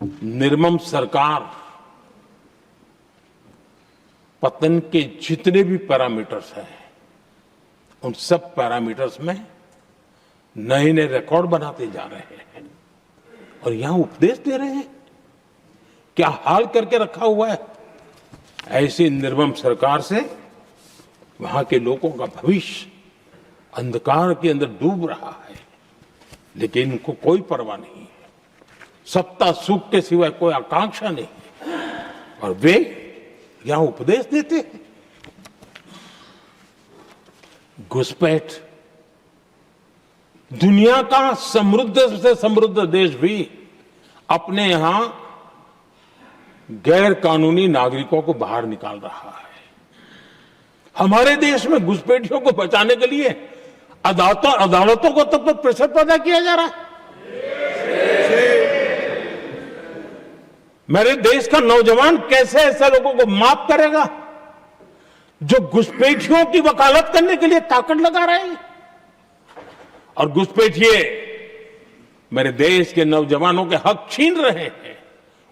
निर्मम सरकार पतन के जितने भी पैरामीटर्स हैं, उन सब पैरामीटर्स में नए नए रिकॉर्ड बनाते जा रहे हैं और यहां उपदेश दे रहे हैं। क्या हाल करके रखा हुआ है। ऐसी निर्मम सरकार से वहां के लोगों का भविष्य अंधकार के अंदर डूब रहा है, लेकिन इनको कोई परवाह नहीं है। सत्ता सुख के सिवाय कोई आकांक्षा नहीं है और वे यहां उपदेश देते हैं। घुसपैठ, दुनिया का समृद्ध से समृद्ध देश भी अपने यहां गैर कानूनी नागरिकों को बाहर निकाल रहा है। हमारे देश में घुसपैठियों को बचाने के लिए अदालतों को तब तक प्रेशर पैदा किया जा रहा है। मेरे देश का नौजवान कैसे ऐसे लोगों को माफ करेगा जो घुसपैठियों की वकालत करने के लिए ताकत लगा रहे हैं। और घुसपैठिए मेरे देश के नौजवानों के हक छीन रहे हैं,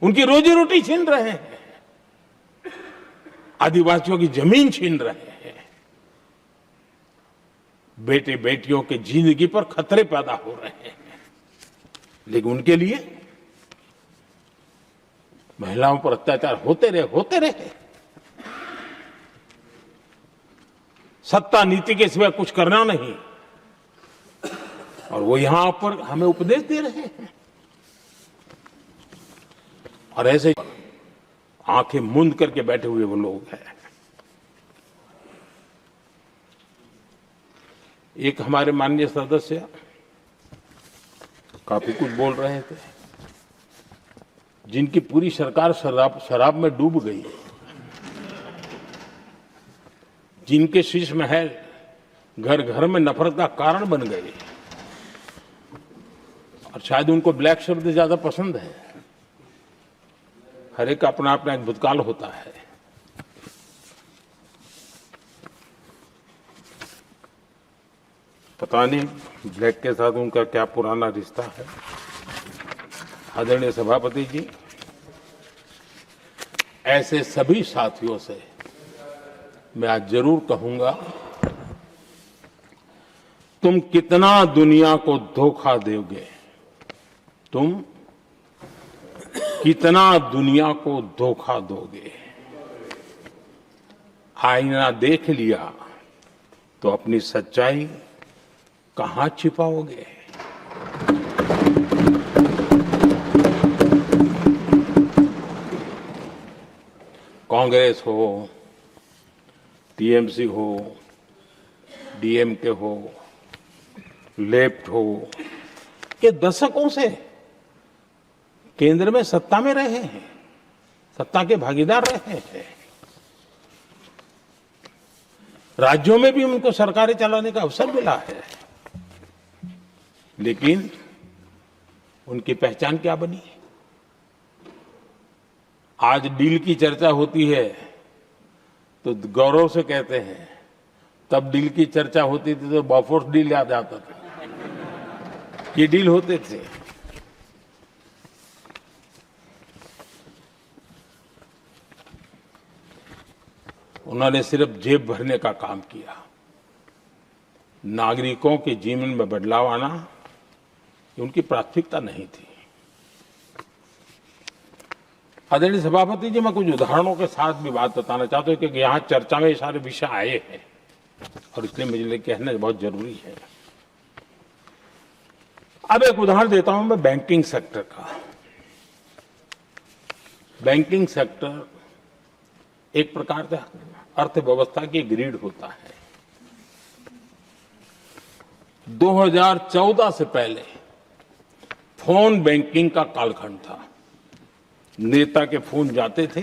उनकी रोजी रोटी छीन रहे हैं, आदिवासियों की जमीन छीन रहे हैं। बेटे बेटियों की जिंदगी पर खतरे पैदा हो रहे हैं, लेकिन उनके लिए महिलाओं पर अत्याचार होते रहे। सत्ता नीति के सिवा कुछ करना नहीं, और वो यहां पर हमें उपदेश दे रहे हैं। और ऐसे आंखें मूंद करके बैठे हुए वो लोग हैं। एक हमारे माननीय सदस्य काफी कुछ बोल रहे थे, जिनकी पूरी सरकार शराब में डूब गई, जिनके शीश महल घर घर में नफरत का कारण बन गए, और शायद उनको ब्लैक शब्द ज्यादा पसंद है। हर एक का अपना अपना एक भूतकाल होता है। पता नहीं ब्लैक के साथ उनका क्या पुराना रिश्ता है। आदरणीय सभापति जी, ऐसे सभी साथियों से मैं आज जरूर कहूंगा, तुम कितना दुनिया को धोखा दोगे, तुम कितना दुनिया को धोखा दोगे। आईना देख लिया तो अपनी सच्चाई कहां छिपाओगे। कांग्रेस हो, टीएमसी हो, डीएमके हो, लेफ्ट हो, ये दशकों से केंद्र में सत्ता में रहे हैं, सत्ता के भागीदार रहे हैं। राज्यों में भी उनको सरकारें चलाने का अवसर मिला है, लेकिन उनकी पहचान क्या बनी। आज डील की चर्चा होती है तो गौरव से कहते हैं, तब डील की चर्चा होती थी तो बॉफोर्स डील याद आता था। ये डील होते थे। उन्होंने सिर्फ जेब भरने का काम किया। नागरिकों के जीवन में बदलाव आना ये उनकी प्राथमिकता नहीं थी। आदरणीय सभापति जी, मैं कुछ उदाहरणों के साथ भी बात बताना चाहता हूं, क्योंकि यहां चर्चा में ये सारे विषय आए हैं और इसलिए मुझे लिए कहना बहुत जरूरी है। अब एक उदाहरण देता हूं मैं बैंकिंग सेक्टर का। बैंकिंग सेक्टर एक प्रकार से अर्थव्यवस्था की ग्रिड होता है। 2014 से पहले फोन बैंकिंग का कालखंड था। नेता के फोन जाते थे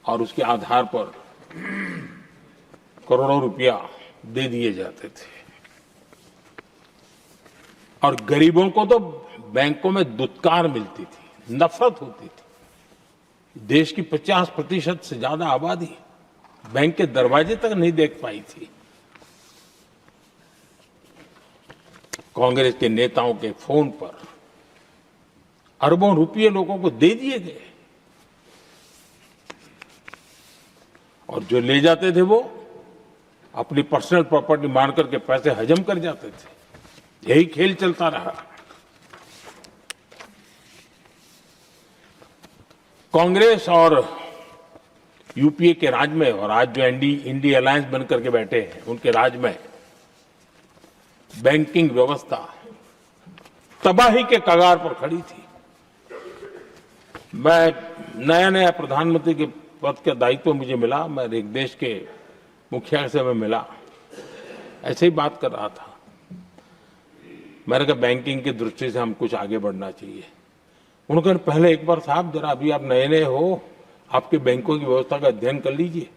और उसके आधार पर करोड़ों रुपया दे दिए जाते थे, और गरीबों को तो बैंकों में दुत्कार मिलती थी, नफरत होती थी। देश की 50% से ज्यादा आबादी बैंक के दरवाजे तक नहीं देख पाई थी। कांग्रेस के नेताओं के फोन पर अरबों रुपये लोगों को दे दिए गए और जो ले जाते थे वो अपनी पर्सनल प्रॉपर्टी मान करके पैसे हजम कर जाते थे। यही खेल चलता रहा। कांग्रेस और यूपीए के राज में और आज जो इंडी अलायंस बन करके बैठे हैं उनके राज में बैंकिंग व्यवस्था तबाही के कगार पर खड़ी थी। मैं नया प्रधानमंत्री के पद का दायित्व मुझे मिला, मैं एक देश के मुखिया से मैं मिला, ऐसे ही बात कर रहा था। मैंने कहा बैंकिंग की दृष्टि से हम कुछ आगे बढ़ना चाहिए। उन्होंने कहा पहले एक बार साहब जरा अभी आप नए हो, आपके बैंकों की व्यवस्था का अध्ययन कर लीजिए।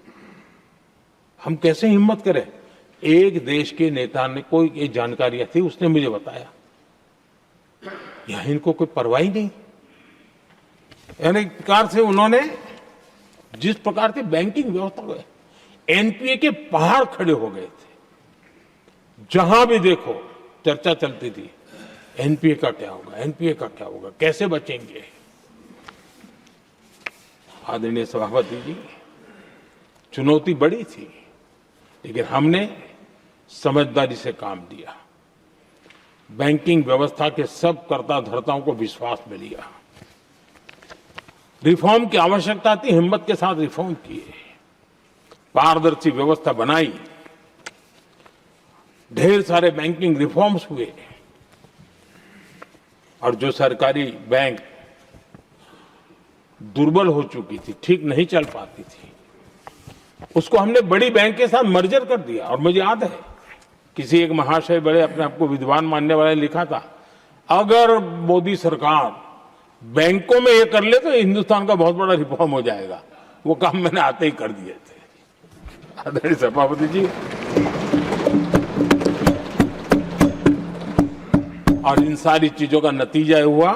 हम कैसे हिम्मत करें। एक देश के नेता ने कोई ये जानकारियां थी, उसने मुझे बताया यहां इनको कोई परवाह ही नहीं। यानी एक प्रकार से उन्होंने जिस प्रकार से बैंकिंग व्यवस्था को एनपीए के पहाड़ खड़े हो गए थे। जहां भी देखो चर्चा चलती थी एनपीए का क्या होगा, एनपीए का क्या होगा, कैसे बचेंगे। आदरणीय सभापति जी, चुनौती बड़ी थी लेकिन हमने समझदारी से काम दिया। बैंकिंग व्यवस्था के सब कर्ता धर्ताओं को विश्वास में लिया। रिफॉर्म की आवश्यकता थी, हिम्मत के साथ रिफॉर्म किए, पारदर्शी व्यवस्था बनाई, ढेर सारे बैंकिंग रिफॉर्म्स हुए और जो सरकारी बैंक दुर्बल हो चुकी थी, ठीक नहीं चल पाती थी, उसको हमने बड़ी बैंक के साथ मर्जर कर दिया। और मुझे याद है किसी एक महाशय बड़े अपने आप को विद्वान मानने वाले ने लिखा था, अगर मोदी सरकार बैंकों में ये कर ले तो हिंदुस्तान का बहुत बड़ा रिफॉर्म हो जाएगा। वो काम मैंने आते ही कर दिए थे। आदरणीय सभापति जी, और इन सारी चीजों का नतीजा हुआ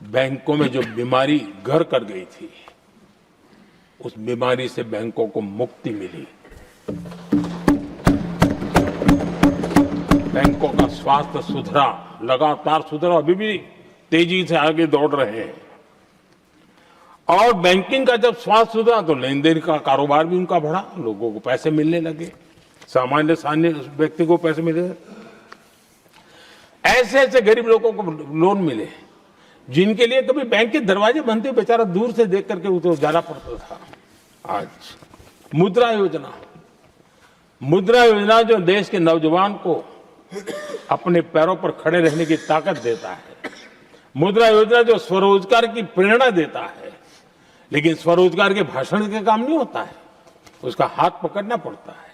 बैंकों में जो बीमारी घर कर गई थी उस बीमारी से बैंकों को मुक्ति मिली। बैंकों का स्वास्थ्य सुधरा, लगातार सुधरा, अभी भी तेजी से आगे दौड़ रहे हैं। और बैंकिंग का जब स्वास्थ्य सुधरा तो लेन देन का कारोबार भी उनका बढ़ा, लोगों को पैसे मिलने लगे, सामान्य व्यक्ति को पैसे मिले। ऐसे ऐसे गरीब लोगों को लोन मिले जिनके लिए कभी बैंक के दरवाजे बंद थे, बेचारा दूर से देख करके उसे जाना पड़ता था। आज मुद्रा योजना जो देश के नौजवान को अपने पैरों पर खड़े रहने की ताकत देता है, मुद्रा योजना जो स्वरोजगार की प्रेरणा देता है, लेकिन स्वरोजगार के भाषण के काम नहीं होता है, उसका हाथ पकड़ना पड़ता है।